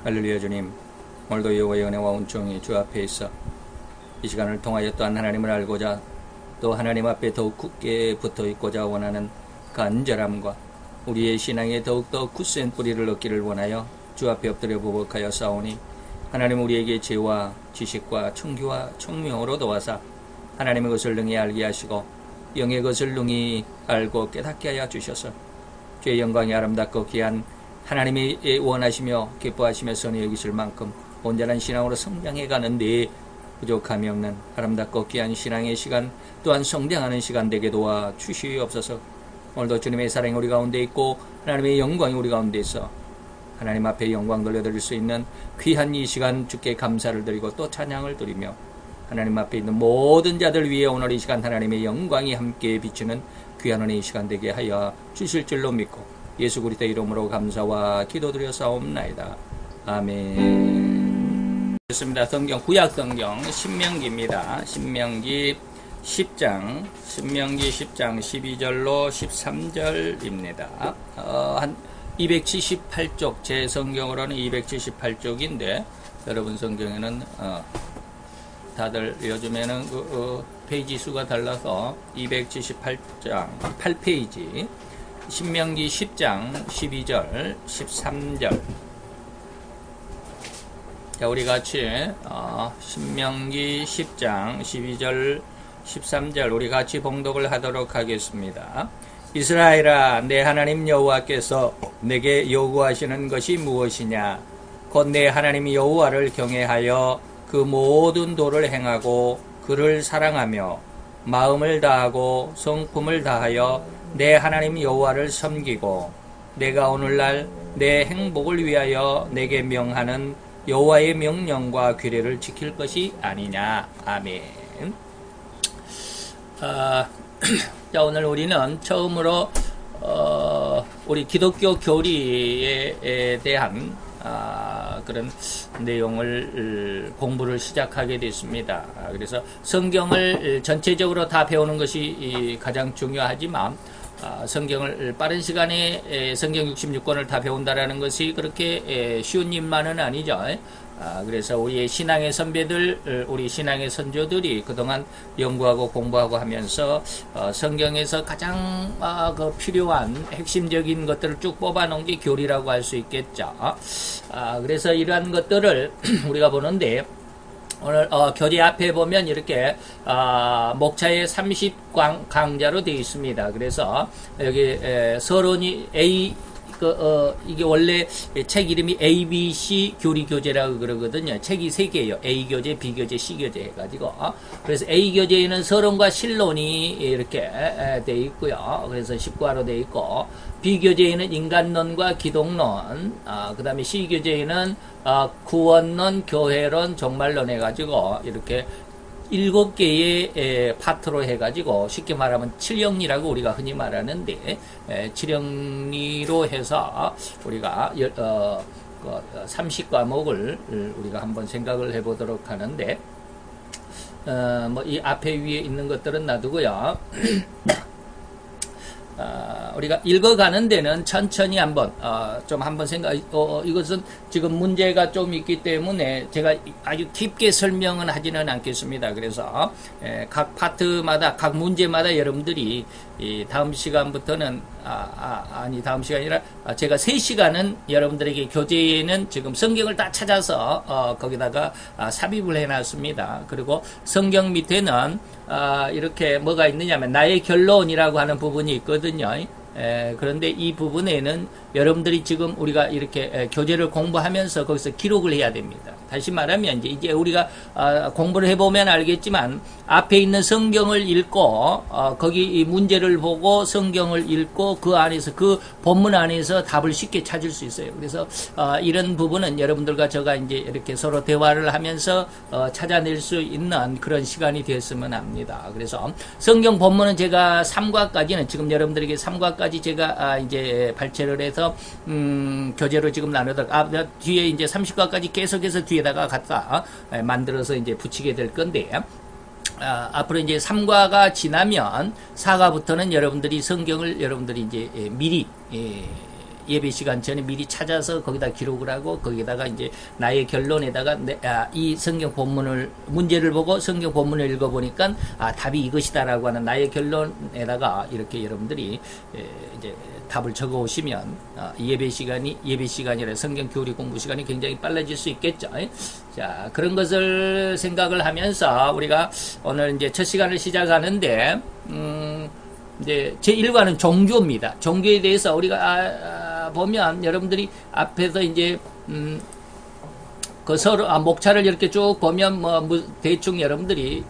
할렐루야. 주님, 오늘도 여호와의 은혜와 온종이 주 앞에 있어 이 시간을 통하여 또한 하나님을 알고자, 또 하나님 앞에 더욱 굳게 붙어 있고자 원하는 간절함과 우리의 신앙에 더욱더 굳센 뿌리를 얻기를 원하여 주 앞에 엎드려 보복하여 싸우니, 하나님 우리에게 지혜와 지식과 청기와 총명으로 도와사 하나님의 것을 능히 알게 하시고 영의 것을 능히 알고 깨닫게 하여 주셔서 주의 영광이 아름답고 귀한 하나님이 원하시며 기뻐하시며 선히 여기실 만큼 온전한 신앙으로 성장해 가는데 부족함이 없는 아름답고 귀한 신앙의 시간, 또한 성장하는 시간 되게 도와 주시옵소서. 오늘도 주님의 사랑이 우리 가운데 있고 하나님의 영광이 우리 가운데 있어 하나님 앞에 영광 돌려드릴 수 있는 귀한 이 시간 주께 감사를 드리고 또 찬양을 드리며, 하나님 앞에 있는 모든 자들 위해 오늘 이 시간 하나님의 영광이 함께 비추는 귀한 은혜의 시간 되게 하여 주실 줄로 믿고 예수 그리스도 이름으로 감사와 기도드려 싸움나이다. 아멘. 좋습니다. 성경, 구약 성경 신명기입니다. 신명기 10장 12절로 13절입니다. 한 278쪽, 제 성경으로는 278쪽인데 여러분 성경에는 다들 요즘에는 페이지 수가 달라서 278장 8페이지, 신명기 10장 12절 13절. 자, 우리 같이 신명기 10장 12절 13절 우리 같이 봉독을 하도록 하겠습니다. 이스라엘아, 내 하나님 여호와께서 내게 요구하시는 것이 무엇이냐? 곧 내 하나님 여호와를 경외하여 그 모든 도를 행하고 그를 사랑하며 마음을 다하고 성품을 다하여 내 하나님 여호와를 섬기고, 내가 오늘날 내 행복을 위하여 내게 명하는 여호와의 명령과 규례를 지킬 것이 아니냐. 아멘. 자, 오늘 우리는 처음으로 우리 기독교 교리에 대한 그런 내용을 공부를 시작하게 됐습니다. 그래서 성경을 전체적으로 다 배우는 것이 가장 중요하지만 성경을 빠른 시간에 성경 66권을 다 배운다라는 것이 그렇게 쉬운 일만은 아니죠. 그래서 우리의 신앙의 선배들, 우리 신앙의 선조들이 그동안 연구하고 공부하고 하면서 성경에서 가장 그 필요한 핵심적인 것들을 쭉 뽑아놓은 게 교리라고 할 수 있겠죠. 그래서 이러한 것들을 우리가 보는데, 오늘 교리 앞에 보면 이렇게 목차의 30강자로 되어 있습니다. 그래서 여기 서론이 이게 원래 책 이름이 ABC 교리교재라고 그러거든요. 책이 3개예요. A교재, B교재, C교재 해가지고. 그래서 A교재에는 서론과 실론이 이렇게 되어 있고요. 그래서 10과로 되어 있고, B교재에는 인간론과 기독론, 그 다음에 C교재에는 구원론, 교회론, 종말론 해가지고 이렇게 7개의 파트로 해가지고 쉽게 말하면 칠영리라고 우리가 흔히 말하는데, 칠영리로 해서 우리가 30과목을 우리가 한번 생각을 해보도록 하는데, 뭐 이 앞에 위에 있는 것들은 놔두고요. 우리가 읽어가는 데는 천천히 한번 좀 한번 이것은 지금 문제가 좀 있기 때문에 제가 아주 깊게 설명은 하지는 않겠습니다. 그래서 각 파트마다, 각 문제마다 여러분들이 다음 시간부터는 아니 다음 시간이 아니라 제가 3시간은 여러분들에게 교재에는 지금 성경을 다 찾아서 거기다가 삽입을 해놨습니다. 그리고 성경 밑에는 이렇게 뭐가 있느냐면 나의 결론이라고 하는 부분이 있거든요. 그런데 이 부분에는 여러분들이 지금 우리가 이렇게 교재를 공부하면서 거기서 기록을 해야 됩니다. 다시 말하면 이제 우리가 공부를 해보면 알겠지만 앞에 있는 성경을 읽고 거기 이 문제를 보고 성경을 읽고 그 안에서 그 본문 안에서 답을 쉽게 찾을 수 있어요. 그래서 이런 부분은 여러분들과 제가 이제 이렇게 서로 대화를 하면서 찾아낼 수 있는 그런 시간이 됐으면 합니다. 그래서 성경 본문은 제가 3과까지는 지금 여러분들에게 3과까지 제가 이제 발췌를 해서 교재로 지금 나누도록, 뒤에 이제 30과까지 계속해서 뒤에다가 갖다 만들어서 이제 붙이게 될 건데, 앞으로 이제 3과가 지나면 4과부터는 여러분들이 성경을 여러분들이 이제 미리 예배 시간 전에 미리 찾아서 거기다 기록을 하고 거기다가 이제 나의 결론에다가 이 성경 본문을 문제를 보고 성경 본문을 읽어보니까 답이 이것이다라고 하는 나의 결론에다가 이렇게 여러분들이 이제 답을 적어 오시면 예배 시간이라 성경 교리 공부 시간이 굉장히 빨라질 수 있겠죠. 자, 그런 것을 생각을 하면서 우리가 오늘 이제 첫 시간을 시작하는데 이제 제1과는 종교입니다. 종교에 대해서 우리가 보면 여러분들이 앞에서 이제 그 서로 목차를 이렇게 쭉 보면 대충 여러분들이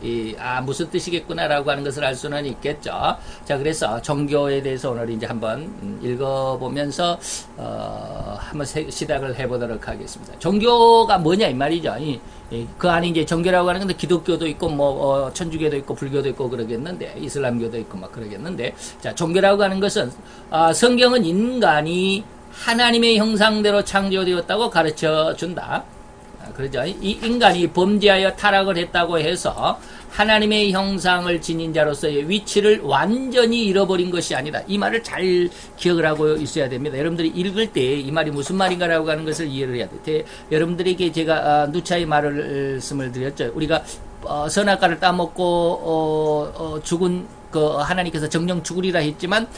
무슨 뜻이겠구나라고 하는 것을 알 수는 있겠죠. 자, 그래서 종교에 대해서 오늘 이제 한번 읽어보면서 한번 시작을 해보도록 하겠습니다. 종교가 뭐냐 이 말이죠. 그 안에 이제 종교라고 하는 건데 기독교도 있고 천주교도 있고 불교도 있고 그러겠는데 이슬람교도 있고 막 그러겠는데, 자, 종교라고 하는 것은 성경은 인간이 하나님의 형상대로 창조되었다고 가르쳐 준다. 그러죠. 이 인간이 범죄하여 타락을 했다고 해서 하나님의 형상을 지닌 자로서의 위치를 완전히 잃어버린 것이 아니다. 이 말을 잘 기억을 하고 있어야 됩니다. 여러분들이 읽을 때 이 말이 무슨 말인가라고 하는 것을 이해를 해야 돼. 여러분들에게 제가 누차의 말씀을 드렸죠. 우리가 선악과를 따먹고 죽은 하나님께서 정령 죽으리라 했지만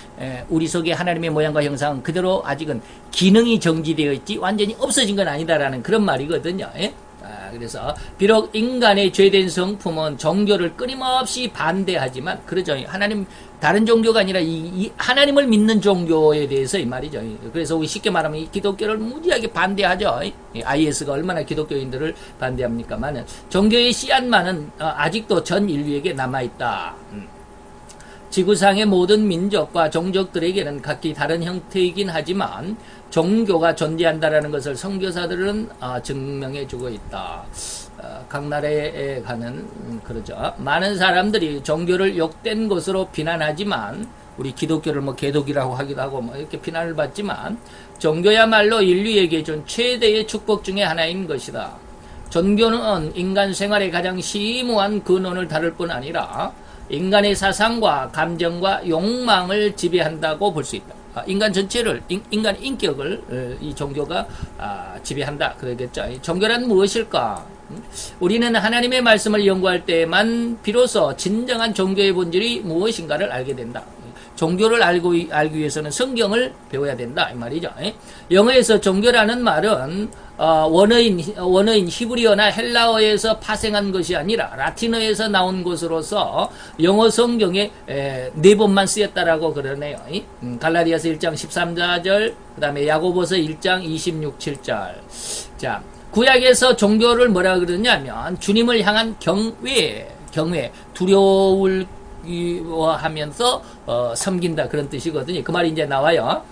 우리 속에 하나님의 모양과 형상은 그대로 아직은 기능이 정지되어 있지 완전히 없어진 건 아니다라는 그런 말이거든요. 그래서 비록 인간의 죄된 성품은 종교를 끊임없이 반대하지만 그러죠. 하나님 다른 종교가 아니라 이 하나님을 믿는 종교에 대해서 이 말이죠. 그래서 우리 쉽게 말하면 이 기독교를 무지하게 반대하죠. IS가 얼마나 기독교인들을 반대합니까만 종교의 씨앗만은 아직도 전 인류에게 남아있다. 지구상의 모든 민족과 종족들에게는 각기 다른 형태이긴 하지만 종교가 존재한다라는 것을 선교사들은 증명해 주고 있다. 각 나라에 가는 그러죠. 많은 사람들이 종교를 욕된 것으로 비난하지만 우리 기독교를 개독이라고 하기도 하고 이렇게 비난을 받지만 종교야말로 인류에게 준 최대의 축복 중에 하나인 것이다. 종교는 인간 생활의 가장 심오한 근원을 다룰 뿐 아니라 인간의 사상과 감정과 욕망을 지배한다고 볼 수 있다. 인간 전체를, 인간 인격을 이 종교가 지배한다. 그러겠죠. 종교란 무엇일까? 우리는 하나님의 말씀을 연구할 때만 비로소 진정한 종교의 본질이 무엇인가를 알게 된다. 종교를 알기 위해서는 성경을 배워야 된다. 이 말이죠. 영어에서 종교라는 말은 원어인 히브리어나 헬라어에서 파생한 것이 아니라 라틴어에서 나온 것으로서 영어 성경에 4번만 쓰였다라고 그러네요. 갈라디아서 1장 13절, 그 다음에 야고보서 1장 26, 7절. 자, 구약에서 종교를 뭐라 그러냐면 주님을 향한 경외, 두려울 하면서 섬긴다 그런 뜻이거든요. 그 말이 이제 나와요.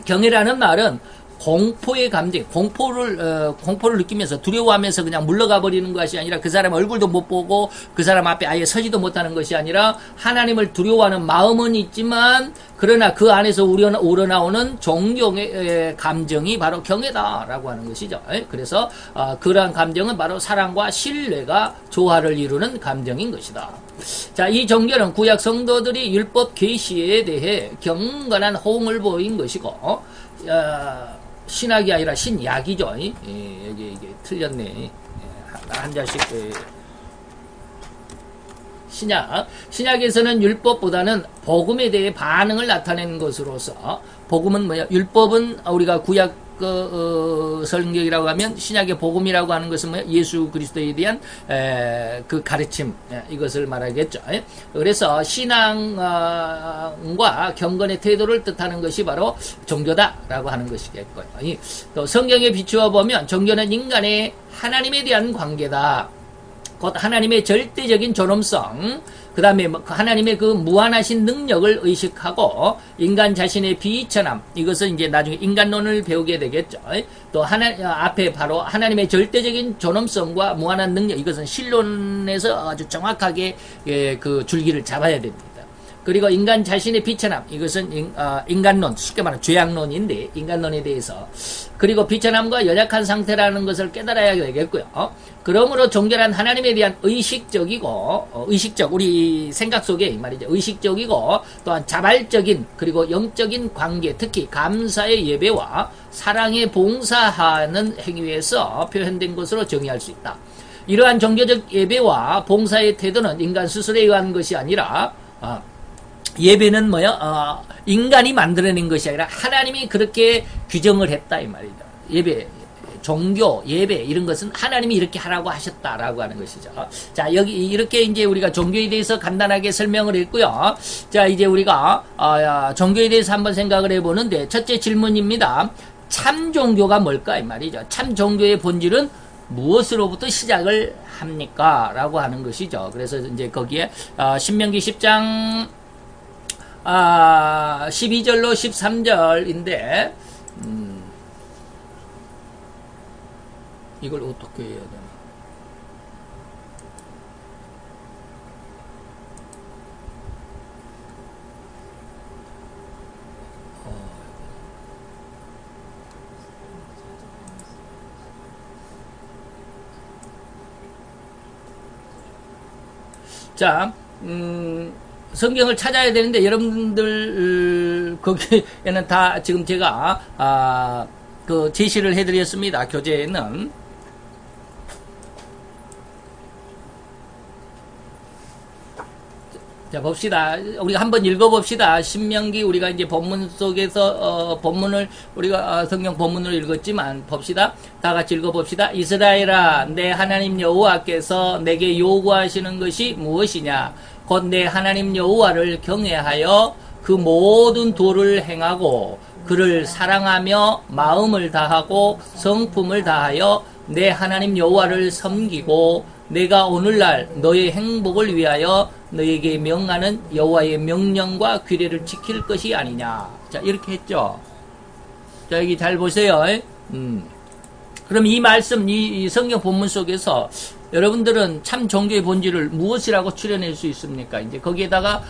경외라는 말은 공포의 감정, 공포를 느끼면서 두려워하면서 그냥 물러가 버리는 것이 아니라 그 사람 얼굴도 못 보고 그 사람 앞에 아예 서지도 못하는 것이 아니라 하나님을 두려워하는 마음은 있지만 그러나 그 안에서 우러나오는 존경의 감정이 바로 경외다라고 하는 것이죠. 그래서 그러한 감정은 바로 사랑과 신뢰가 조화를 이루는 감정인 것이다. 자, 이 종교는 구약 성도들이 율법 계시에 대해 경건한 호응을 보인 것이고 신학이 아니라 신약이죠. 이게 틀렸네. 한 자씩. 신약에서는 율법보다는 복음에 대해 반응을 나타낸 것으로서, 복음은 뭐야? 율법은 우리가 구약 성경이라고 하면 신약의 복음이라고 하는 것은 뭐야? 예수 그리스도에 대한 그 가르침, 이것을 말하겠죠. 그래서 신앙과 경건의 태도를 뜻하는 것이 바로 종교다라고 하는 것이겠고요. 또 성경에 비추어 보면 종교는 인간의 하나님에 대한 관계다. 곧 하나님의 절대적인 존엄성, 그 다음에 하나님의 그 무한하신 능력을 의식하고 인간 자신의 비천함, 이것은 이제 나중에 인간론을 배우게 되겠죠. 또 앞에 바로 하나님의 절대적인 존엄성과 무한한 능력, 이것은 신론에서 아주 정확하게 그 줄기를 잡아야 됩니다. 그리고 인간 자신의 비천함, 이것은 인간론, 쉽게 말하면 죄악론인데 인간론에 대해서, 그리고 비천함과 연약한 상태라는 것을 깨달아야 되겠고요. 그러므로 종교란 하나님에 대한 의식적이고 의식적, 우리 생각 속에 이 말이죠, 의식적이고 또한 자발적인 그리고 영적인 관계, 특히 감사의 예배와 사랑에 봉사하는 행위에서 표현된 것으로 정의할 수 있다. 이러한 종교적 예배와 봉사의 태도는 인간 스스로에 의한 것이 아니라 예배는 인간이 만들어낸 것이 아니라 하나님이 그렇게 규정을 했다 이 말이죠. 예배, 종교, 예배 이런 것은 하나님이 이렇게 하라고 하셨다라고 하는 것이죠. 자, 여기 이렇게 이제 우리가 종교에 대해서 간단하게 설명을 했고요. 자, 이제 우리가 종교에 대해서 한번 생각을 해보는데, 첫째 질문입니다. 참 종교가 뭘까 이 말이죠. 참 종교의 본질은 무엇으로부터 시작을 합니까? 라고 하는 것이죠. 그래서 이제 거기에 신명기 10장 12절로 13절인데 이걸 어떻게 해야 되나? 자, 성경을 찾아야 되는데 여러분들 거기에는 다 지금 제가 그 제시를 해드렸습니다. 교재에는. 자, 봅시다. 우리가 한번 읽어봅시다. 신명기 우리가 이제 본문 속에서 본문을 우리가 성경 본문을 읽었지만 봅시다. 다 같이 읽어봅시다. 이스라엘아, 내 하나님 여호와께서 내게 요구하시는 것이 무엇이냐? 곧 내 하나님 여호와를 경외하여 그 모든 도를 행하고 그를 사랑하며 마음을 다하고 성품을 다하여 내 하나님 여호와를 섬기고 내가 오늘날 너의 행복을 위하여 너에게 명하는 여호와의 명령과 규례를 지킬 것이 아니냐. 자, 이렇게 했죠. 자, 여기 잘 보세요. 그럼 이 말씀, 이 성경 본문 속에서 여러분들은 참 종교의 본질을 무엇이라고 추려낼 수 있습니까? 이제 거기에다가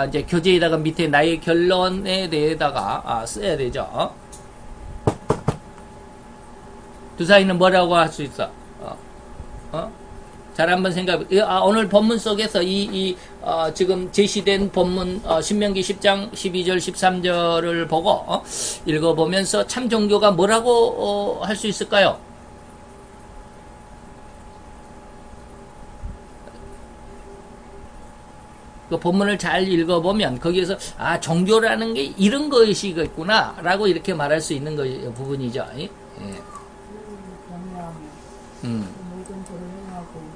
이제 교재에다가 밑에 나의 결론에 대해다가 써야 되죠. 두 사이는 뭐라고 할 수 있어? 잘 한번 생각해. 오늘 본문 속에서 지금 제시된 본문, 신명기 10장 12절 13절을 보고, 읽어보면서 참 종교가 뭐라고, 할 수 있을까요? 그 본문을 잘 읽어보면, 거기에서, 종교라는 게 이런 것이겠구나, 라고 이렇게 말할 수 있는 부분이죠. 예. 모든 도를 행하고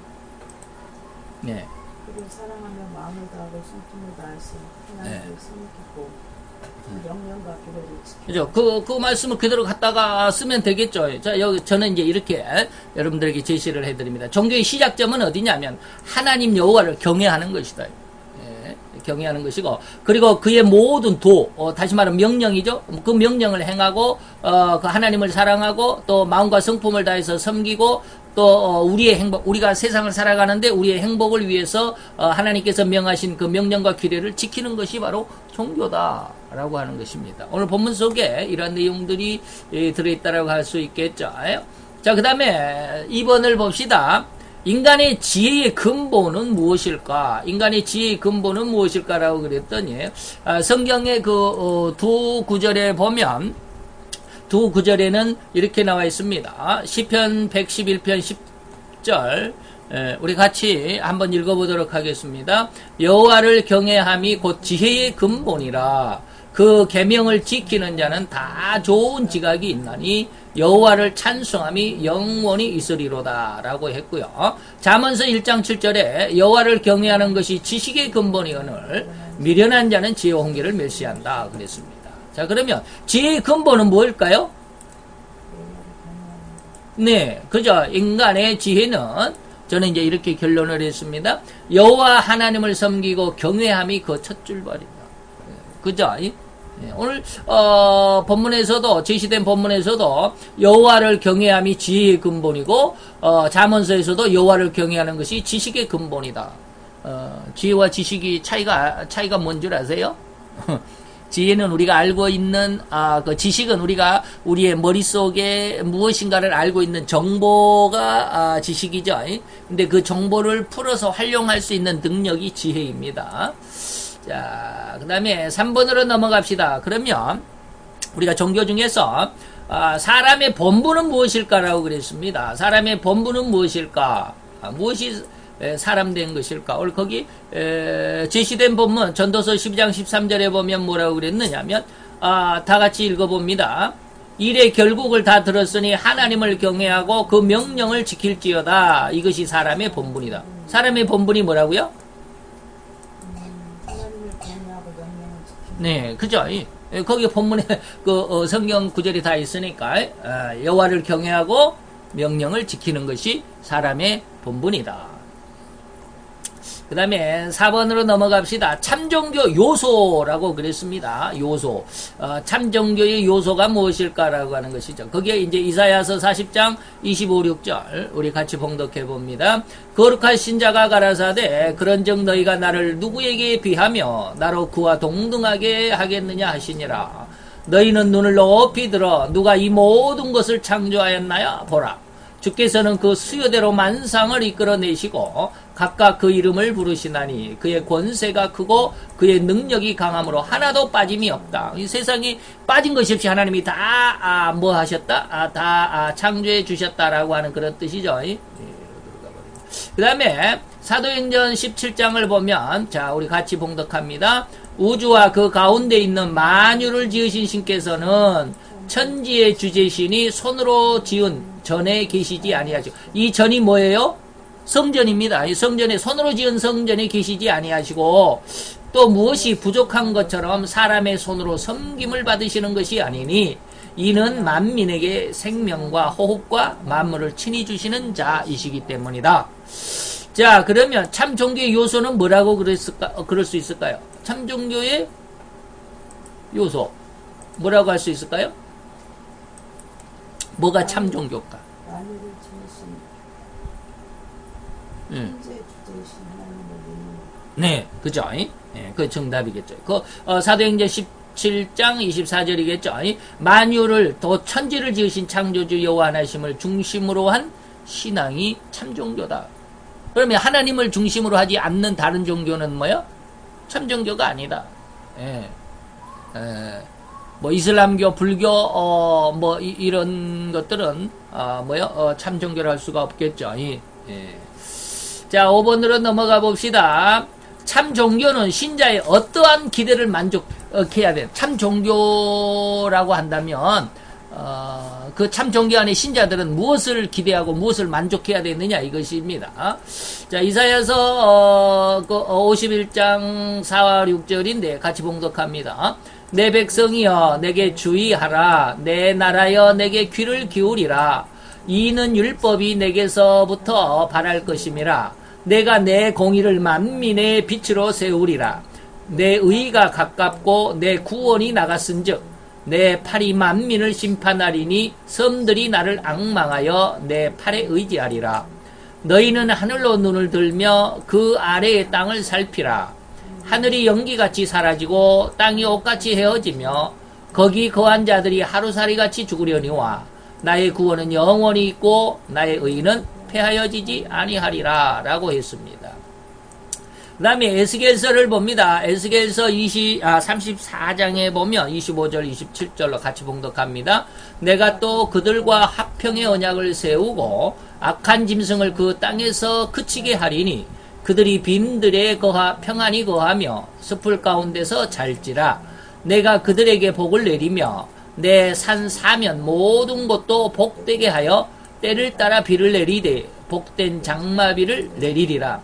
네. 그를 사랑하며 마음을 다하고 성품을 다해서 하나님을 섬기고 명령과 규례를 지키고. 그죠. 그 말씀을 그대로 갖다가 쓰면 되겠죠. 자, 여기 저는 이제 이렇게 여러분들에게 제시를 해드립니다. 종교의 시작점은 어디냐면 하나님 여호와를 경외하는 것이다. 예, 경외하는 것이고, 그리고 그의 모든 다시 말하면 명령이죠. 그 명령을 행하고 그 하나님을 사랑하고 또 마음과 성품을 다해서 섬기고 또 우리의 행복, 우리가 세상을 살아가는데 우리의 행복을 위해서 하나님께서 명하신 그 명령과 규례를 지키는 것이 바로 종교다라고 하는 것입니다. 오늘 본문 속에 이러한 내용들이 들어있다라고 할 수 있겠죠. 자, 그 다음에 2번을 봅시다. 인간의 지혜의 근본은 무엇일까? 인간의 지혜의 근본은 무엇일까라고 그랬더니 성경의 그 두 구절에 보면 두 구절에는 이렇게 나와 있습니다. 시편 111편 10절 우리 같이 한번 읽어보도록 하겠습니다. 여호와를 경외함이 곧 지혜의 근본이라. 그 계명을 지키는 자는 다 좋은 지각이 있나니 여호와를 찬송함이 영원히 있으리로다 라고 했고요. 잠언서 1장 7절에 여호와를 경외하는 것이 지식의 근본이오늘 미련한 자는 지혜와 홍기를 멸시한다 그랬습니다. 자, 그러면 지혜의 근본은 뭘까요? 네, 그죠. 인간의 지혜는 저는 이제 이렇게 결론을 했습니다. 여호와 하나님을 섬기고 경외함이 그 첫 줄발이다. 그죠? 오늘 본문에서도 제시된 본문에서도 여호와를 경외함이 지혜의 근본이고 잠언서에서도 여호와를 경외하는 것이 지식의 근본이다. 지혜와 지식이 차이가 뭔 줄 아세요? 지혜는 우리가 알고 있는, 그 지식은 우리의 머릿속에 무엇인가를 알고 있는 정보가, 지식이죠. 근데 그 정보를 풀어서 활용할 수 있는 능력이 지혜입니다. 자, 그 다음에 3번으로 넘어갑시다. 그러면, 우리가 종교 중에서, 사람의 본분은 무엇일까라고 그랬습니다. 사람의 본분은 무엇일까? 무엇이 사람 된 것일까? 오늘 거기 제시된 본문 전도서 12장 13절에 보면 뭐라고 그랬느냐면 다 같이 읽어봅니다. 일의 결국을 다 들었으니 하나님을 경외하고 그 명령을 지킬지어다. 이것이 사람의 본분이다. 사람의 본분이 뭐라고요? 하나님을 경외하고 명령을 지키는. 네, 그죠? 거기 본문에 그 성경 구절이 다 있으니까 여호와를 경외하고 명령을 지키는 것이 사람의 본분이다. 그 다음에 4번으로 넘어갑시다. 참종교 요소라고 그랬습니다. 요소. 참종교의 요소가 무엇일까라고 하는 것이죠. 거기에 이제 이사야서 40장 25, 6절 우리 같이 봉독해 봅니다. 거룩한 신자가 가라사대 그런즉 너희가 나를 누구에게 비하며 나로 그와 동등하게 하겠느냐 하시니라. 너희는 눈을 높이 들어 누가 이 모든 것을 창조하였나요? 보라. 주께서는 그 수요대로 만상을 이끌어내시고 각각 그 이름을 부르시나니 그의 권세가 크고 그의 능력이 강함으로 하나도 빠짐이 없다. 이 세상이 빠진 것이 없이 하나님이 다 뭐 하셨다? 다 창조해 주셨다라고 하는 그런 뜻이죠. 그 다음에 사도행전 17장을 보면 자 우리 같이 봉독합니다. 우주와 그 가운데 있는 만유를 지으신 신께서는 천지의 주제신이 손으로 지은 전에 계시지 아니하시고 이 전이 뭐예요? 성전입니다. 이 성전에 손으로 지은 성전에 계시지 아니하시고 또 무엇이 부족한 것처럼 사람의 손으로 섬김을 받으시는 것이 아니니 이는 만민에게 생명과 호흡과 만물을 친히 주시는 자이시기 때문이다. 자 그러면 참 종교의 요소는 뭐라고 그럴 수 있을까요? 참 종교의 요소 뭐라고 할 수 있을까요? 뭐가 참 종교일까? 만유를 지으신 천재 주제이신 하나님을 믿는. 네, 그죠? 그 정답이겠죠. 사도행전 17장 24절이겠죠. 만유를 또 천지를 지으신 창조주 여호와 하나님을 중심으로 한 신앙이 참 종교다. 그러면 하나님을 중심으로 하지 않는 다른 종교는 뭐요? 참 종교가 아니다. 뭐 이슬람교, 불교, 이런 것들은 참 종교를 할 수가 없겠죠. 자, 5번으로 넘어가 봅시다. 참 종교는 신자의 어떠한 기대를 만족해야 돼. 참 종교라고 한다면 그 참 종교 안에 신자들은 무엇을 기대하고 무엇을 만족해야 되느냐 이것입니다. 자, 이사야서 51장 4와 6절인데 같이 봉독합니다. 내 백성이여 내게 주의하라. 내 나라여 내게 귀를 기울이라. 이는 율법이 내게서부터 발할 것임이라. 내가 내 공의를 만민의 빛으로 세우리라. 내 의가 가깝고 내 구원이 나갔은즉 내 팔이 만민을 심판하리니 섬들이 나를 앙망하여 내 팔에 의지하리라. 너희는 하늘로 눈을 들며 그 아래의 땅을 살피라. 하늘이 연기같이 사라지고 땅이 옷같이 헤어지며 거기 거한 자들이 하루살이같이 죽으려니와 나의 구원은 영원히 있고 나의 의는 패하여지지 아니하리라 라고 했습니다. 그 다음에 에스겔서를 봅니다. 에스겔서 34장에 보면 25절 27절로 같이 봉독합니다. 내가 또 그들과 화평의 언약을 세우고 악한 짐승을 그 땅에서 그치게 하리니 그들이 빈들에 평안히 거하며 숲을 가운데서 잘지라. 내가 그들에게 복을 내리며 내 산 사면 모든 곳도 복되게 하여 때를 따라 비를 내리되 복된 장마비를 내리리라.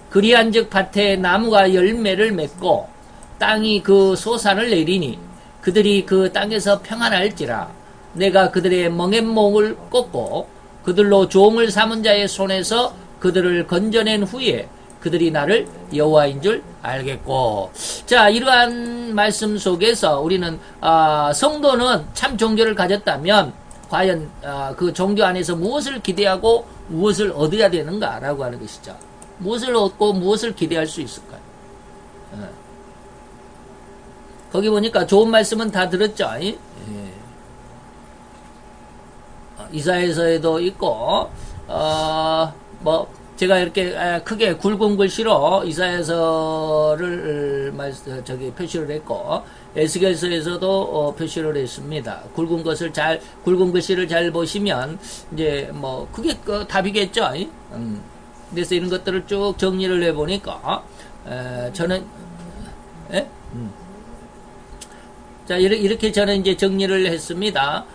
그리한즉 밭에 나무가 열매를 맺고 땅이 그 소산을 내리니 그들이 그 땅에서 평안할지라. 내가 그들의 멍에목을 꺾고 그들로 종을 삼은 자의 손에서 그들을 건져낸 후에 그들이 나를 여호와인 줄 알겠고. 자, 이러한 말씀 속에서 우리는 성도는 참 종교를 가졌다면 과연 그 종교 안에서 무엇을 기대하고 무엇을 얻어야 되는가라고 하는 것이죠. 무엇을 얻고 무엇을 기대할 수 있을까요? 거기 보니까 좋은 말씀은 다 들었죠? 예. 이사야서에도 있고, 제가 이렇게 크게 굵은 글씨로 이사야서를 저기 표시를 했고, 에스겔서에서도 표시를 했습니다. 굵은 글씨를 잘 보시면, 이제 그게 답이겠죠? 그래서 이런 것들을 쭉 정리를 해보니까, 저는, 예? 자, 이렇게 저는 이제 정리를 했습니다.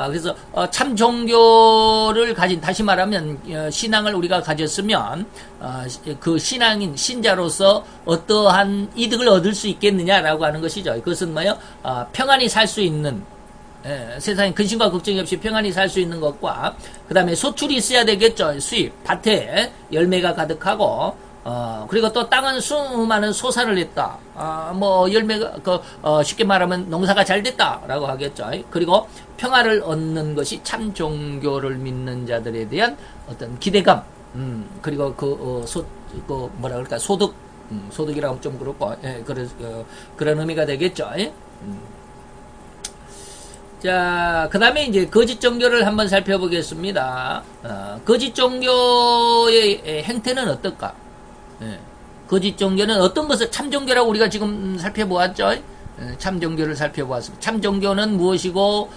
그래서 참 종교를 가진, 다시 말하면 신앙을 우리가 가졌으면 그 신자로서 어떠한 이득을 얻을 수 있겠느냐라고 하는 것이죠. 그것은 뭐요? 평안히 살 수 있는, 세상에 근심과 걱정이 없이 평안히 살 수 있는 것과, 그 다음에 소출이 있어야 되겠죠. 수입, 밭에 열매가 가득하고, 그리고 또 땅은 수많은 소사를 했다. 열매가, 쉽게 말하면 농사가 잘 됐다라고 하겠죠. 그리고 평화를 얻는 것이 참 종교를 믿는 자들에 대한 어떤 기대감, 그리고 뭐라 그럴까, 소득이라고 하면 좀 그렇고, 그런 의미가 되겠죠. 자, 그 다음에 이제 거짓 종교를 한번 살펴보겠습니다. 거짓 종교의 행태는 어떨까? 거짓 종교는 어떤 것을 참 종교라고 우리가 지금 살펴보았죠. 참 종교를 살펴보았습니다. 참 종교는 무엇이고,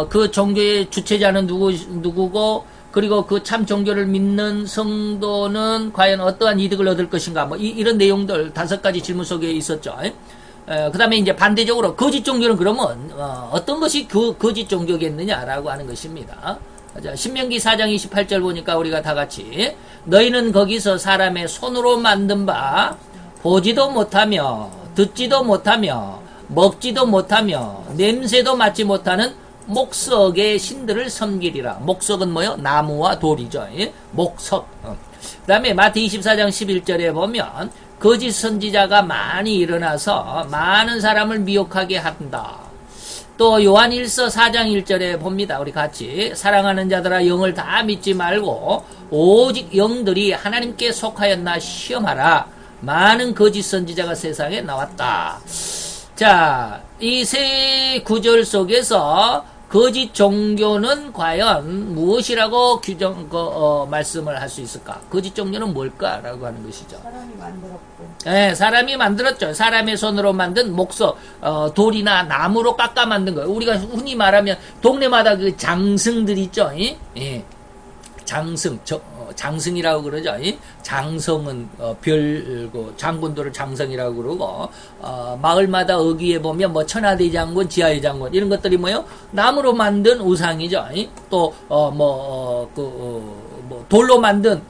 그 종교의 주체자는 누구고, 그리고 그 참 종교를 믿는 성도는 과연 어떠한 이득을 얻을 것인가, 이런 내용들 5가지 질문 속에 있었죠. 그 다음에 이제 반대적으로 거짓 종교는 그러면 어떤 것이 그 거짓 종교겠느냐라고 하는 것입니다. 자, 신명기 4장 28절 보니까 우리가 다 같이, 너희는 거기서 사람의 손으로 만든 바 보지도 못하며 듣지도 못하며 먹지도 못하며 냄새도 맡지 못하는 목석의 신들을 섬기리라. 목석은 뭐요? 나무와 돌이죠. 목석. 그 다음에 마태 24장 11절에 보면 거짓 선지자가 많이 일어나서 많은 사람을 미혹하게 한다. 또 요한 1서 4장 1절에 봅니다. 우리 같이, 사랑하는 자들아 영을 다 믿지 말고 오직 영들이 하나님께 속하였나 시험하라. 많은 거짓 선지자가 세상에 나왔다. 자, 이 세 구절 속에서 거짓 종교는 과연 무엇이라고 말씀을 할 수 있을까? 거짓 종교는 뭘까라고 하는 것이죠. 사람이 만들었고. 네, 사람이 만들었죠. 사람의 손으로 만든 목석, 돌이나 나무로 깎아 만든 거예요. 우리가 흔히 말하면 동네마다 그 장승들 있죠. 예. 장승, 장승이라고 그러죠. 장성은 장군들을 장성이라고 그러고, 마을마다 어귀에 보면 천하대 장군, 지하의 장군 이런 것들이 뭐요? 나무로 만든 우상이죠. 또 돌로 만든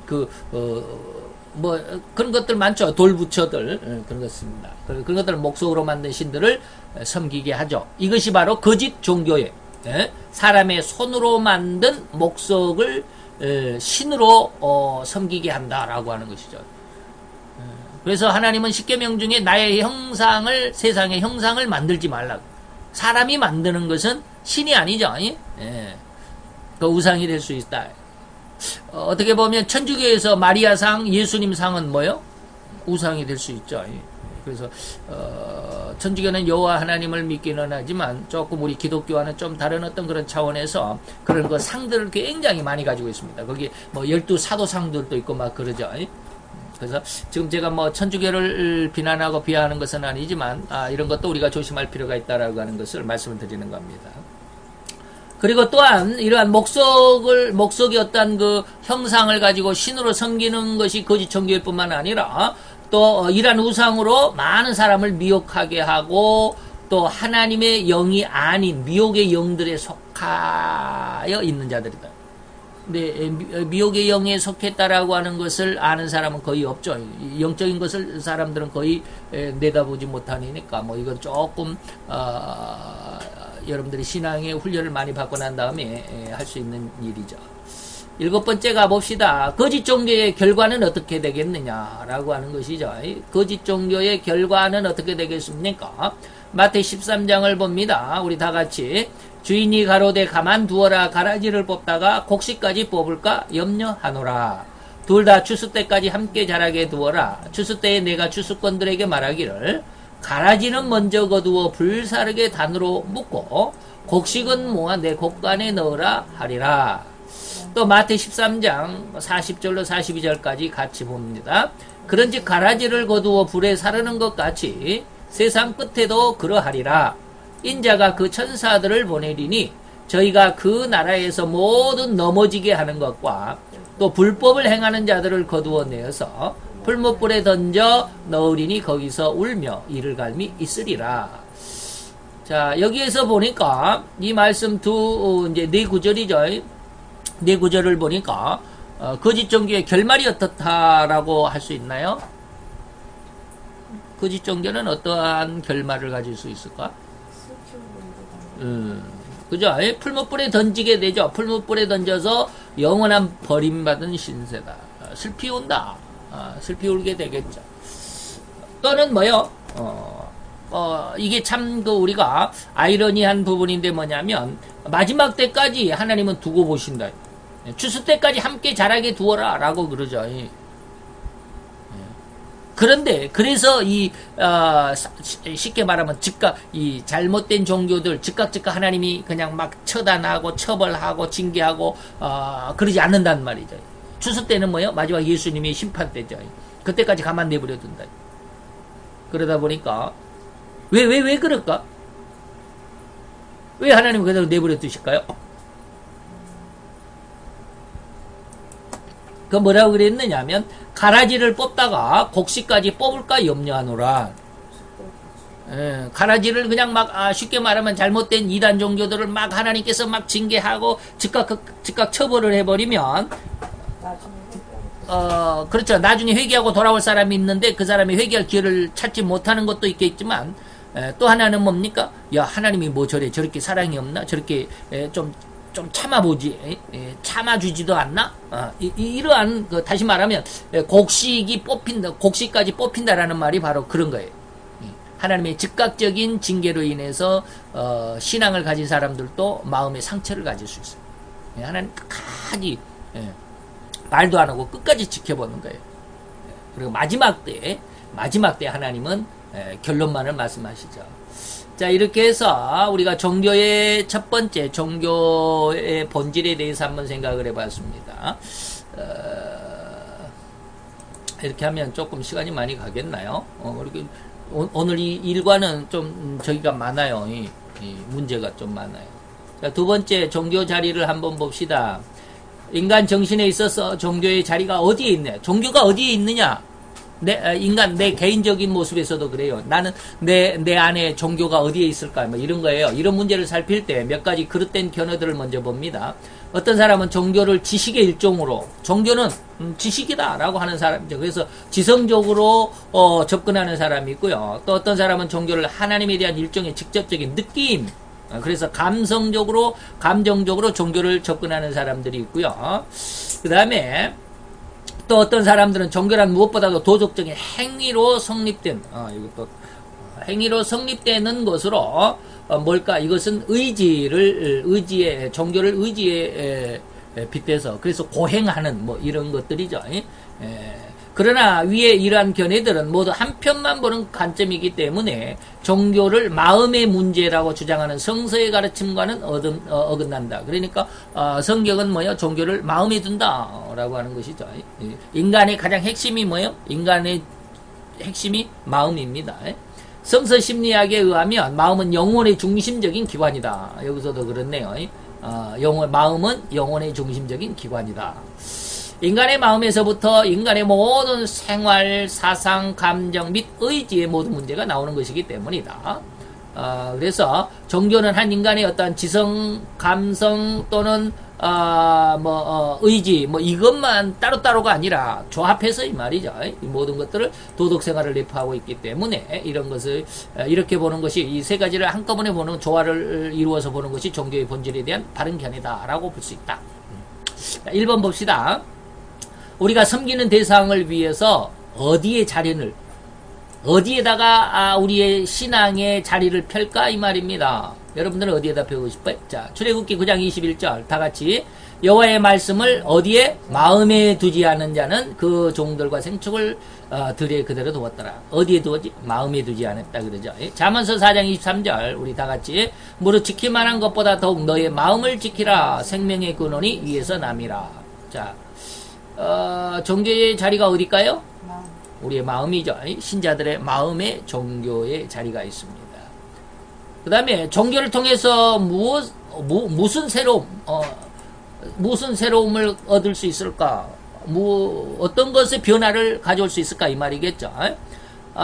그런 것들 많죠. 돌부처들 그런 것입니다. 그런 것들을 목석으로 만든 신들을 섬기게 하죠. 이것이 바로 거짓 종교예요. 사람의 손으로 만든 목석을 신으로 섬기게 한다라고 하는 것이죠. 그래서 하나님은 십계명 중에 나의 형상을, 세상의 형상을 만들지 말라고. 사람이 만드는 것은 신이 아니죠. 그 우상이 될 수 있다. 어떻게 보면 천주교에서 마리아상, 예수님상은 뭐요? 우상이 될 수 있죠. 그래서 천주교는 여호와 하나님을 믿기는 하지만 조금 우리 기독교와는 좀 다른 어떤 그런 차원에서 그런 그 상들을 굉장히 많이 가지고 있습니다. 거기 12사도상들도 있고 막 그러죠. 그래서 지금 제가 천주교를 비난하고 비하하는 것은 아니지만 이런 것도 우리가 조심할 필요가 있다라고 하는 것을 말씀을 드리는 겁니다. 그리고 또한 이러한 목석의 어떤 그 형상을 가지고 신으로 섬기는 것이 거짓 종교일 뿐만 아니라 또 이러한 우상으로 많은 사람을 미혹하게 하고 또 하나님의 영이 아닌 미혹의 영들에 속하여 있는 자들이다. 근데 미혹의 영에 속했다라고 하는 것을 아는 사람은 거의 없죠. 영적인 것을 사람들은 거의 내다보지 못하니까 이건 조금 여러분들이 신앙의 훈련을 많이 받고 난 다음에 할 수 있는 일이죠. 7번째 가봅시다. 거짓 종교의 결과는 어떻게 되겠느냐라고 하는 것이죠. 거짓 종교의 결과는 어떻게 되겠습니까? 마태 13장을 봅니다. 우리 다 같이. 주인이 가로되 가만두어라. 가라지를 뽑다가 곡식까지 뽑을까 염려하노라. 둘 다 추수 때까지 함께 자라게 두어라. 추수 때에 내가 추수꾼들에게 말하기를 가라지는 먼저 거두어 불사르게 단으로 묶고 곡식은 모아 내 곡간에 넣으라 하리라. 또 마태 13장 40절로 42절까지 같이 봅니다. 그런즉 가라지를 거두어 불에 사르는 것 같이 세상 끝에도 그러하리라. 인자가 그 천사들을 보내리니 저희가 그 나라에서 모든 넘어지게 하는 것과 또 불법을 행하는 자들을 거두어 내어서 풀무불에 던져 넣으리니 거기서 울며 이를 갈미 있으리라. 자, 여기에서 보니까 이 말씀 이제 네 구절이죠. 네 구절을 보니까 거짓 종교의 결말이 어떻다라고 할 수 있나요? 거짓 종교는 어떠한 결말을 가질 수 있을까? 그죠? 풀무불에 던지게 되죠. 풀무불에 던져서 영원한 버림받은 신세다. 슬피 온다. 슬피 울게 되겠죠. 또는 뭐요? 이게 참 우리가 아이러니한 부분인데 뭐냐면 마지막 때까지 하나님은 두고 보신다. 추수 때까지 함께 자라게 두어라 라고 그러죠. 그런데 그래서 쉽게 말하면 이 잘못된 종교들 즉각 하나님이 그냥 막 처단하고 처벌하고 징계하고 그러지 않는단 말이죠. 추수 때는 뭐요? 마지막 예수님이 심판 때죠. 그때까지 가만 내버려 둔다. 그러다 보니까 왜 그럴까? 왜 하나님 그대로 내버려 두실까요? 그 뭐라고 그랬느냐면 가라지를 뽑다가 곡식까지 뽑을까 염려하노라. 가라지를 그냥 막 쉽게 말하면 잘못된 이단 종교들을 막 하나님께서 막 징계하고 즉각 처벌을 해버리면 그렇죠. 나중에 회개하고 돌아올 사람이 있는데 그 사람이 회개할 기회를 찾지 못하는 것도 있겠지만 또 하나는 뭡니까? 야, 하나님이 뭐 저렇게 사랑이 없나? 저렇게 좀 참아보지, 참아주지도 않나? 이러한, 다시 말하면, 곡식까지 뽑힌다라는 말이 바로 그런 거예요. 하나님의 즉각적인 징계로 인해서, 신앙을 가진 사람들도 마음의 상처를 가질 수 있어요. 하나님 끝까지, 말도 안 하고 끝까지 지켜보는 거예요. 그리고 마지막 때 하나님은 결론만을 말씀하시죠. 자, 이렇게 해서 우리가 종교의 첫 번째 종교의 본질에 대해서 한번 생각을 해봤습니다. 이렇게 하면 조금 시간이 많이 가겠나요? 오늘 이 일과는 좀 저기가 많아요. 이 문제가 좀 많아요. 자, 두 번째 종교 자리를 한번 봅시다. 인간 정신에 있어서 종교의 자리가 어디에 있냐? 종교가 어디에 있느냐? 내 개인적인 모습에서도 그래요. 나는 내 안에 종교가 어디에 있을까? 뭐 이런 거예요. 이런 문제를 살필 때 몇 가지 그릇된 견해들을 먼저 봅니다. 어떤 사람은 종교를 지식의 일종으로, 종교는 지식이다라고 하는 사람이죠. 그래서 지성적으로 접근하는 사람이 있고요. 또 어떤 사람은 종교를 하나님에 대한 일종의 직접적인 느낌, 그래서 감정적으로 종교를 접근하는 사람들이 있고요. 그 다음에 또 어떤 사람들은 종교란 무엇보다도 도덕적인 행위로 성립된, 행위로 성립되는 것으로, 뭘까? 이것은 종교를 의지에 빗대서, 그래서 고행하는, 이런 것들이죠. 그러나 위에 이러한 견해들은 모두 한편만 보는 관점이기 때문에 종교를 마음의 문제라고 주장하는 성서의 가르침과는 어긋난다. 그러니까 성경은 뭐예요? 종교를 마음에 둔다라고 하는 것이죠. 인간의 가장 핵심이 뭐예요? 인간의 핵심이 마음입니다. 성서 심리학에 의하면 마음은 영혼의 중심적인 기관이다. 여기서도 그렇네요. 마음은 영혼의 중심적인 기관이다. 인간의 마음에서부터 인간의 모든 생활, 사상, 감정 및 의지의 모든 문제가 나오는 것이기 때문이다. 그래서 종교는 한 인간의 어떤 지성, 감성 또는 의지, 이것만 따로따로가 아니라 조합해서 이 말이죠. 이 모든 것들을 도덕 생활을 내포하고 있기 때문에 이런 것을 이렇게 보는 것이 이 세 가지를 한꺼번에 보는 조화를 이루어서 보는 것이 종교의 본질에 대한 바른 견해다라고 볼 수 있다. 1번 봅시다. 우리가 섬기는 대상을 위해서 어디에다가 우리의 신앙의 자리를 펼까 이 말입니다. 여러분들은 어디에다 펴고 싶어요? 자, 출애굽기 9장 21절 다 같이 여호와의 말씀을 어디에? 마음에 두지 않은 자는 그 종들과 생축을 들에 그대로 두었더라. 어디에 두었지? 마음에 두지 않았다 그러죠. 잠언서 4장 23절 우리 다 같이 무릇 지킬 만한 것보다 더욱 너의 마음을 지키라. 생명의 근원이 위에서 남이라. 자, 종교의 자리가 어딜까요? 우리의 마음이죠. 신자들의 마음에 종교의 자리가 있습니다. 그 다음에 종교를 통해서 무슨 새로움을 얻을 수 있을까? 어떤 것의 변화를 가져올 수 있을까? 이 말이겠죠.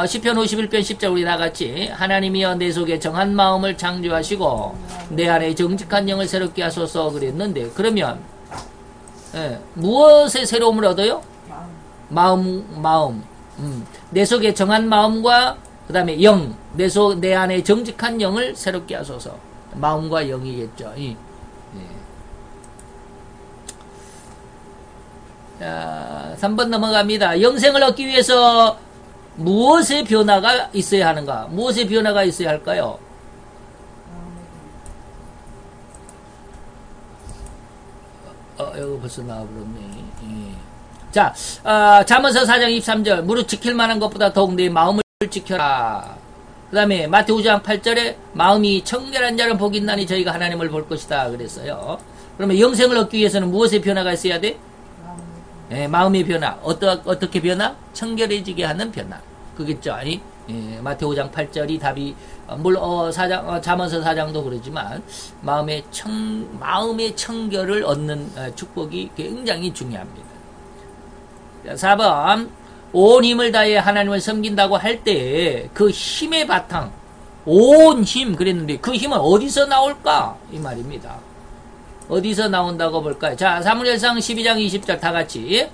시편 51편 10절 우리 다 같이 하나님이여 내 속에 정한 마음을 창조하시고 내 안에 정직한 영을 새롭게 하소서 그랬는데 그러면 무엇의 새로움을 얻어요? 마음. 내 속에 정한 마음과 그 다음에 영, 내 안에 정직한 영을 새롭게 하소서. 마음과 영이겠죠. 자, 3번 넘어갑니다. 영생을 얻기 위해서 무엇의 변화가 있어야 하는가? 무엇의 변화가 있어야 할까요? 여기 벌써 나와버렸네. 자, 잠언서 4장 23절 무릇 지킬 만한 것보다 더욱 내 마음을 지켜라. 그 다음에 마태오 5장 8절에 마음이 청결한 자는 복이 있나니 저희가 하나님을 볼 것이다 그랬어요. 그러면 영생을 얻기 위해서는 무엇의 변화가 있어야 돼? 마음의 변화. 어떻게 변화? 청결해지게 하는 변화. 그겠죠. 마태오 5장 8절이 답이 물론 잠언서 4장도 그러지만 마음의 청결을 얻는 축복이 굉장히 중요합니다. 4번 온 힘을 다해 하나님을 섬긴다고 할 때 그 힘의 바탕 온 힘 그랬는데 그 힘은 어디서 나올까? 이 말입니다. 어디서 나온다고 볼까요? 자, 사무엘상 12장 20절 다 같이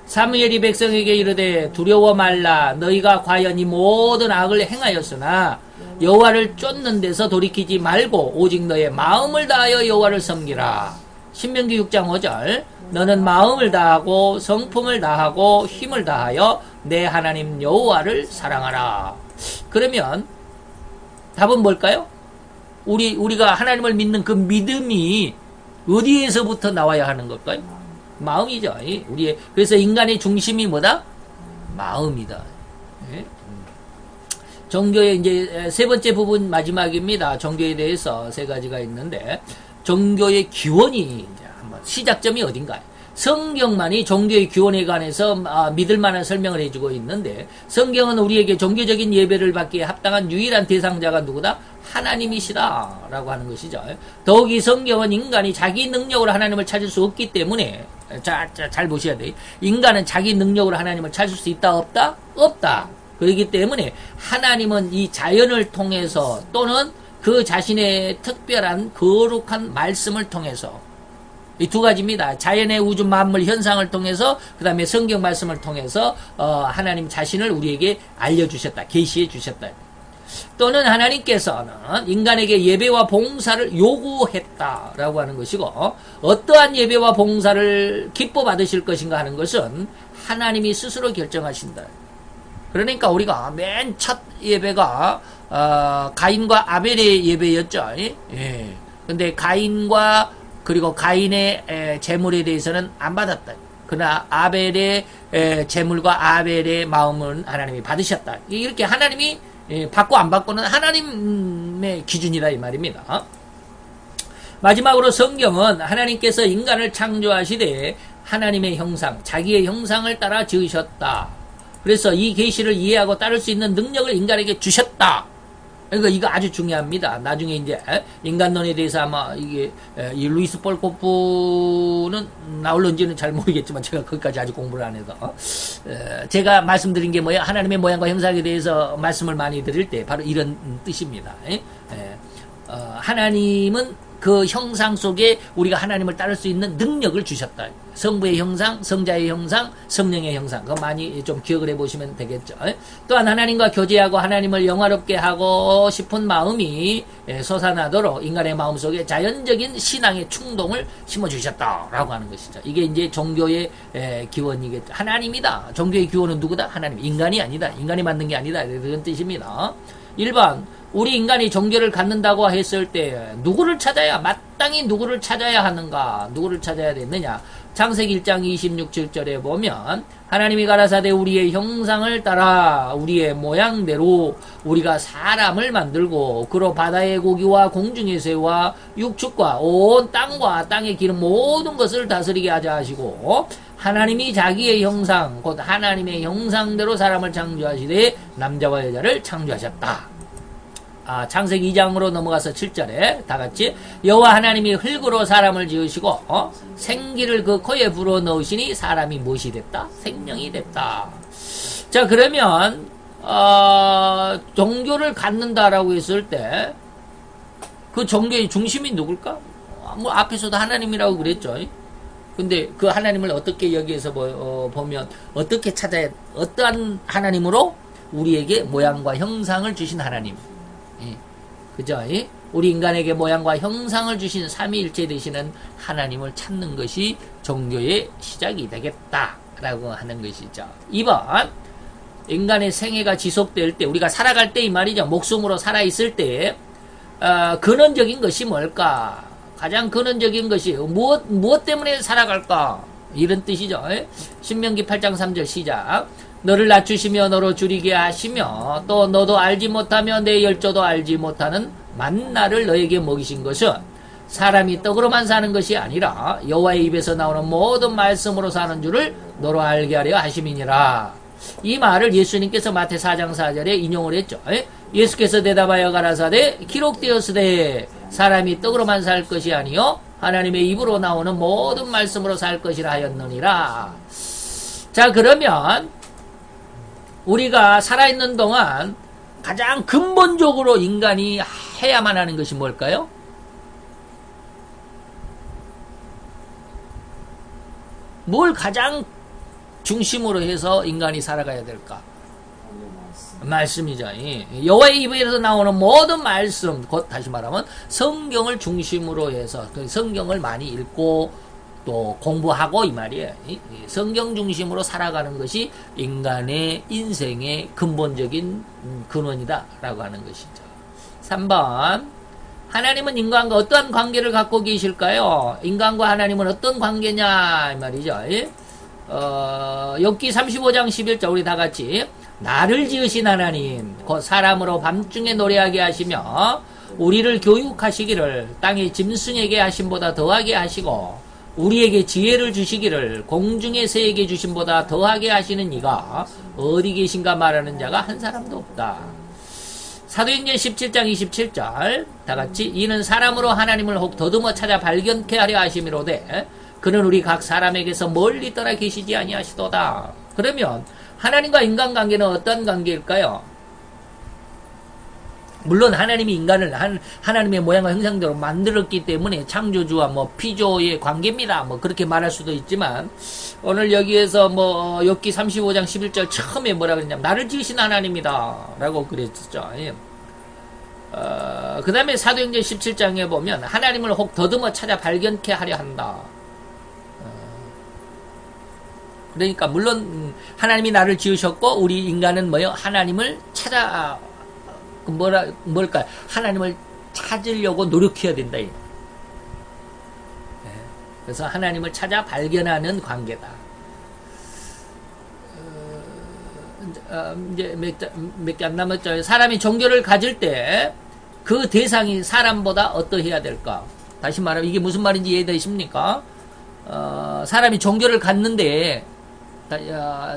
사무엘이 백성에게 이르되 두려워 말라 너희가 과연 이 모든 악을 행하였으나 여호와를 쫓는 데서 돌이키지 말고 오직 너의 마음을 다하여 여호와를 섬기라. 신명기 6장 5절 너는 마음을 다하고 성품을 다하고 힘을 다하여 내 하나님 여호와를 사랑하라. 그러면 답은 뭘까요? 우리가 하나님을 믿는 그 믿음이 어디에서부터 나와야 하는 걸까요? 마음이죠. 그래서 인간의 중심이 뭐다? 마음이다. 종교의 이제 세 번째 부분 마지막입니다. 종교에 대해서 세 가지가 있는데 종교의 기원이 이제 한번 시작점이 어딘가요? 성경만이 종교의 기원에 관해서 믿을 만한 설명을 해주고 있는데 성경은 우리에게 종교적인 예배를 받기에 합당한 유일한 대상자가 누구다? 하나님이시다 라고 하는 것이죠. 더욱이 성경은 인간이 자기 능력으로 하나님을 찾을 수 없기 때문에 잘 보셔야 돼요. 인간은 자기 능력으로 하나님을 찾을 수 있다 없다? 없다. 그렇기 때문에 하나님은 이 자연을 통해서 또는 그 자신의 특별한 거룩한 말씀을 통해서 이 두 가지입니다. 자연의 우주 만물 현상을 통해서 그 다음에 성경 말씀을 통해서 하나님 자신을 우리에게 알려주셨다. 계시해 주셨다. 또는 하나님께서는 인간에게 예배와 봉사를 요구했다라고 하는 것이고 어떠한 예배와 봉사를 기뻐 받으실 것인가 하는 것은 하나님이 스스로 결정하신다. 그러니까 우리가 맨 첫 예배가 가인과 아벨의 예배였죠. 예. 근데 가인과 그리고 가인의 제물에 대해서는 안 받았다. 그러나 아벨의 제물과 아벨의 마음은 하나님이 받으셨다. 이렇게 하나님이 받고 안 받고는 하나님의 기준이다 이 말입니다. 마지막으로 성경은 하나님께서 인간을 창조하시되 하나님의 형상, 자기의 형상을 따라 지으셨다. 그래서 이 계시를 이해하고 따를 수 있는 능력을 인간에게 주셨다. 그러니까 이거 아주 중요합니다. 나중에 이제 인간론에 대해서 아마 이게 이 루이스 폴코프는 나올런지는 잘 모르겠지만 제가 거기까지 아직 공부를 안 해서 제가 말씀드린 게 뭐야? 하나님의 모양과 형상에 대해서 말씀을 많이 드릴 때 바로 이런 뜻입니다. 하나님은 그 형상 속에 우리가 하나님을 따를 수 있는 능력을 주셨다. 성부의 형상, 성자의 형상, 성령의 형상. 그거 많이 좀 기억을 해보시면 되겠죠. 또한 하나님과 교제하고 하나님을 영화롭게 하고 싶은 마음이 솟아나도록 인간의 마음속에 자연적인 신앙의 충동을 심어주셨다라고 하는 것이죠. 이게 이제 종교의 기원이겠죠. 하나님이다. 종교의 기원은 누구다? 하나님. 인간이 아니다. 인간이 만든 게 아니다. 그런 뜻입니다. 1번 우리 인간이 종교를 갖는다고 했을 때 누구를 찾아야 마땅히 누구를 찾아야 하는가? 누구를 찾아야 되느냐? 창세기 1장 26, 7절에 보면 하나님이 가라사대 우리의 형상을 따라 우리의 모양대로 우리가 사람을 만들고 그로 바다의 고기와 공중의 새와 육축과 온 땅과 땅에 기는 모든 것을 다스리게 하자 하시고 하나님이 자기의 형상 곧 하나님의 형상대로 사람을 창조하시되 남자와 여자를 창조하셨다. 창세기 2장으로 넘어가서 7절에 다같이 여호와 하나님이 흙으로 사람을 지으시고 생기를 그 코에 불어넣으시니 사람이 무엇이 됐다? 생명이 됐다. 자, 그러면 종교를 갖는다라고 했을 때 그 종교의 중심이 누굴까? 뭐 앞에서도 하나님이라고 그랬죠. 근데 그 하나님을 어떻게 여기에서 보면 어떻게 찾아야, 어떠한 하나님으로? 우리에게 모양과 형상을 주신 하나님. 그죠? 우리 인간에게 모양과 형상을 주신 삼위일체 되시는 하나님을 찾는 것이 종교의 시작이 되겠다라고 하는 것이죠. 2번, 인간의 생애가 지속될 때, 우리가 살아갈 때 이 말이죠. 목숨으로 살아있을 때 근원적인 것이 뭘까? 가장 근원적인 것이 무엇 때문에 살아갈까? 이런 뜻이죠. 신명기 8장 3절 시작. 너를 낮추시며 너로 줄이게 하시며 또 너도 알지 못하며 내 열조도 알지 못하는 만나를 너에게 먹이신 것은 사람이 떡으로만 사는 것이 아니라 여호와의 입에서 나오는 모든 말씀으로 사는 줄을 너로 알게 하려 하심이니라. 이 말을 예수님께서 마태 4장 4절에 인용을 했죠. 예수께서 대답하여 가라사대 기록되었으되 사람이 떡으로만 살 것이 아니요 하나님의 입으로 나오는 모든 말씀으로 살 것이라 하였느니라. 자, 그러면 우리가 살아있는 동안 가장 근본적으로 인간이 해야만 하는 것이 뭘까요? 뭘 가장 중심으로 해서 인간이 살아가야 될까? 말씀이죠. 여호와의 입에서 나오는 모든 말씀, 곧 다시 말하면 성경을 중심으로 해서 성경을 많이 읽고 또 공부하고 이 말이에요. 성경 중심으로 살아가는 것이 인간의 인생의 근본적인 근원이다 라고 하는 것이죠. 3번, 하나님은 인간과 어떠한 관계를 갖고 계실까요? 인간과 하나님은 어떤 관계냐 이 말이죠. 욥기 35장 11절 우리 다같이 나를 지으신 하나님 곧 사람으로 밤중에 노래하게 하시며 우리를 교육하시기를 땅의 짐승에게 하심보다 더하게 하시고 우리에게 지혜를 주시기를 공중의 새에게 주심보다 더하게 하시는 이가 어디 계신가 말하는 자가 한 사람도 없다. 사도행전 17장 27절 다같이 이는 사람으로 하나님을 혹 더듬어 찾아 발견케 하려 하심이로되 그는 우리 각 사람에게서 멀리 떠나 계시지 아니하시도다. 그러면 하나님과 인간관계는 어떤 관계일까요? 물론 하나님이 인간을 하나님의 모양과 형상대로 만들었기 때문에 창조주와 피조의 관계입니다. 그렇게 말할 수도 있지만 오늘 여기에서 욥기 35장 11절 처음에 뭐라 그랬냐면 나를 지으신 하나님이다 라고 그랬죠. 그 다음에 사도행전 17장에 보면 하나님을 혹 더듬어 찾아 발견케 하려 한다. 그러니까 물론 하나님이 나를 지으셨고 우리 인간은 하나님을 찾아 뭘까요? 하나님을 찾으려고 노력해야 된다. 그래서 하나님을 찾아 발견하는 관계다. 이제 몇 개 안 남았죠. 사람이 종교를 가질 때 그 대상이 사람보다 어떠해야 될까? 다시 말하면 이게 무슨 말인지 이해되십니까? 사람이 종교를 갖는데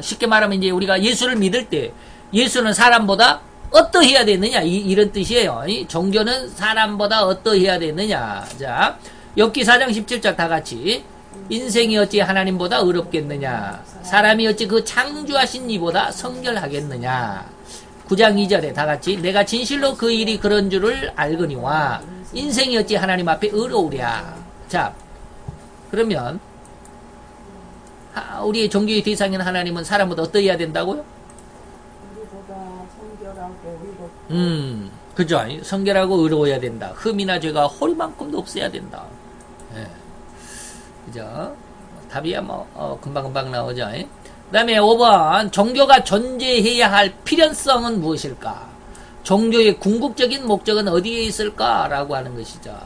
쉽게 말하면 이제 우리가 예수를 믿을 때 예수는 사람보다 어떠해야 되느냐 이런 뜻이에요. 종교는 사람보다 어떠해야 되느냐. 자, 욥기 4장 17절 다같이 인생이 어찌 하나님보다 의롭겠느냐 사람이 어찌 그 창조하신 이보다 성결하겠느냐. 9장 2절에 다같이 내가 진실로 그 일이 그런 줄을 알거니와 인생이 어찌 하나님 앞에 의로우랴. 자, 그러면 우리의 종교의 대상인 하나님은 사람보다 어떠해야 된다고요? 그죠? 성결하고 의로워야 된다. 흠이나 죄가 허리만큼도 없어야 된다. 예. 그죠? 답이야 금방금방 나오죠. 그 다음에 5번 종교가 존재해야 할 필연성은 무엇일까? 종교의 궁극적인 목적은 어디에 있을까라고 하는 것이죠.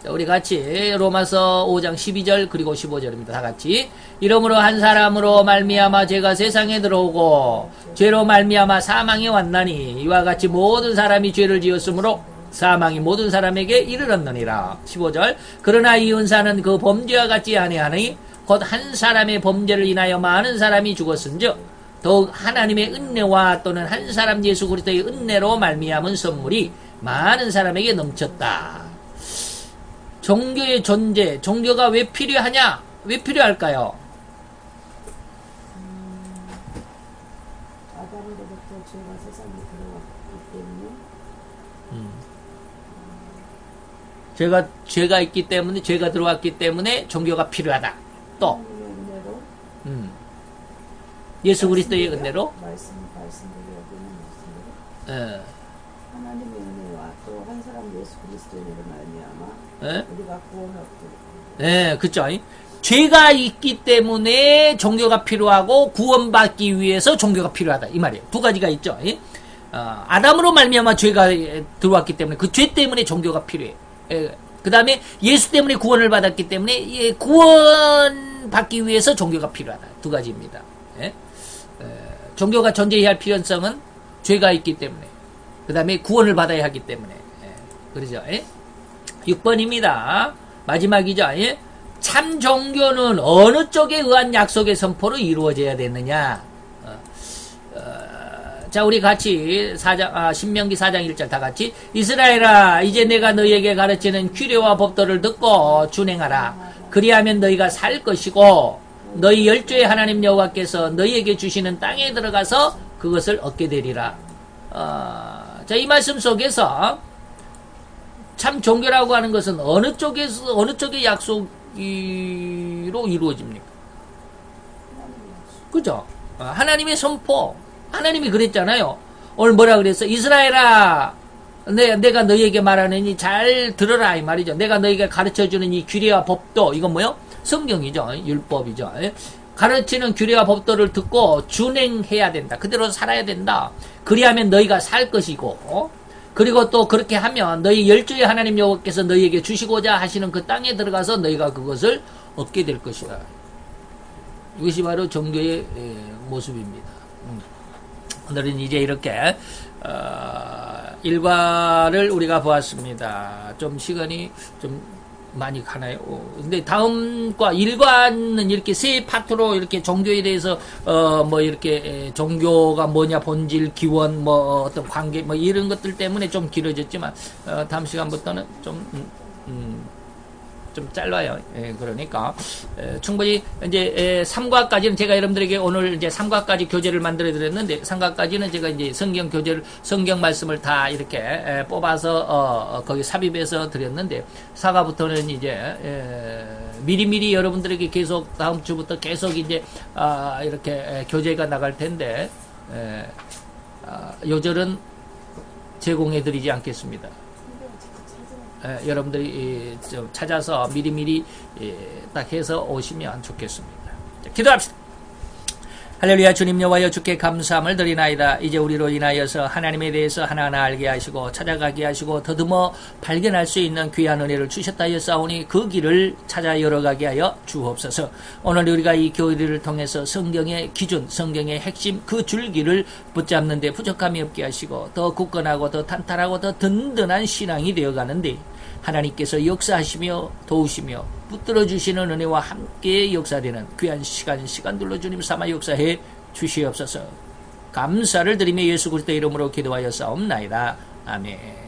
자, 우리 같이 로마서 5장 12절 그리고 15절입니다. 다 같이. 이러므로 한 사람으로 말미암아 죄가 세상에 들어오고 죄로 말미암아 사망이 왔나니 이와 같이 모든 사람이 죄를 지었으므로 사망이 모든 사람에게 이르렀느니라. 15절. 그러나 이 은사는 그 범죄와 같지 아니하니 곧 한 사람의 범죄를 인하여 많은 사람이 죽었은즉 더욱 하나님의 은혜와 또는 한 사람 예수 그리스도의 은혜로 말미암은 선물이 많은 사람에게 넘쳤다. 종교의 존재, 종교가 왜 필요하냐? 왜 필요할까요? 아담으로부터 죄가 세상에 들어왔기 때문에 죄가 있기 때문에, 죄가 들어왔기 때문에 종교가 필요하다. 또, 하나님의 은혜로 예수 그리스도의 은혜로, 말씀대로 여기는 하나님의 은혜와 또 한 사람 예수 그리스도의 은혜로 말미암아 우리가 구원을 얻게 네, 그쵸. 죄가 있기 때문에 종교가 필요하고 구원받기 위해서 종교가 필요하다. 이 말이에요. 두 가지가 있죠. 아담으로 말미암아 죄가 들어왔기 때문에 그 죄 때문에 종교가 필요해. 그 다음에 예수 때문에 구원을 받았기 때문에 구원받기 위해서 종교가 필요하다. 두 가지입니다. 종교가 존재해야 할 필요성은 죄가 있기 때문에 그 다음에 구원을 받아야 하기 때문에 그러죠. 6번입니다. 마지막이죠. 참 종교는 어느 쪽에 의한 약속의 선포로 이루어져야 되느냐. 자, 우리 같이 신명기 4장 1절 다 같이. 이스라엘아, 이제 내가 너희에게 가르치는 규례와 법도를 듣고 준행하라. 그리하면 너희가 살 것이고 너희 열조의 하나님 여호와께서 너희에게 주시는 땅에 들어가서 그것을 얻게 되리라. 자, 이 말씀 속에서 참 종교라고 하는 것은 어느 쪽의 약속으로 이루어집니까? 그죠? 하나님의 선포. 하나님이 그랬잖아요. 오늘 뭐라 그랬어? 이스라엘아, 내가 너희에게 말하느니 잘 들어라 이 말이죠. 내가 너희에게 가르쳐주는 이 규례와 법도, 이건 뭐요? 성경이죠. 율법이죠. 가르치는 규례와 법도를 듣고 준행해야 된다. 그대로 살아야 된다. 그리하면 너희가 살 것이고, 그리고 또 그렇게 하면 너희 열조의 하나님 여호와께서 너희에게 주시고자 하시는 그 땅에 들어가서 너희가 그것을 얻게 될 것이다. 이것이 바로 종교의 모습입니다. 오늘은 이제 이렇게 일과를 우리가 보았습니다. 좀 시간이 좀 많이 가나요? 근데 다음과 일과는 이렇게 세 파트로 이렇게 종교에 대해서 뭐 이렇게 종교가 뭐냐, 본질, 기원, 뭐 어떤 관계, 뭐 이런 것들 때문에 좀 길어졌지만 다음 시간부터는 좀 짧아요. 그러니까 충분히 이제 3과까지는 제가 여러분들에게 오늘 이제 3과까지 교재를 만들어 드렸는데 3과까지는 제가 이제 성경 교재를, 성경 말씀을 다 이렇게 뽑아서 거기 삽입해서 드렸는데 4과부터는 이제 미리미리 여러분들에게 계속 다음 주부터 계속 이제 이렇게 교재가 나갈 텐데 요절은 제공해 드리지 않겠습니다. 여러분들이 좀 찾아서 미리미리 딱 해서 오시면 좋겠습니다. 자, 기도합시다. 할렐루야. 주님 여호와여, 주께 감사함을 드리나이다. 이제 우리로 인하여서 하나님에 대해서 하나하나 알게 하시고 찾아가게 하시고 더듬어 발견할 수 있는 귀한 은혜를 주셨다 하였사오니 그 길을 찾아 열어가게 하여 주옵소서. 오늘 우리가 이 교리를 통해서 성경의 기준, 성경의 핵심, 그 줄기를 붙잡는 데 부족함이 없게 하시고 더 굳건하고 더 탄탄하고 더 든든한 신앙이 되어가는데 하나님께서 역사하시며 도우시며 붙들어 주시는 은혜와 함께 역사되는 귀한 시간들로 주님 삼아 역사해 주시옵소서. 감사를 드리며 예수 그리스도 이름으로 기도하여 싸움나이다. 아멘.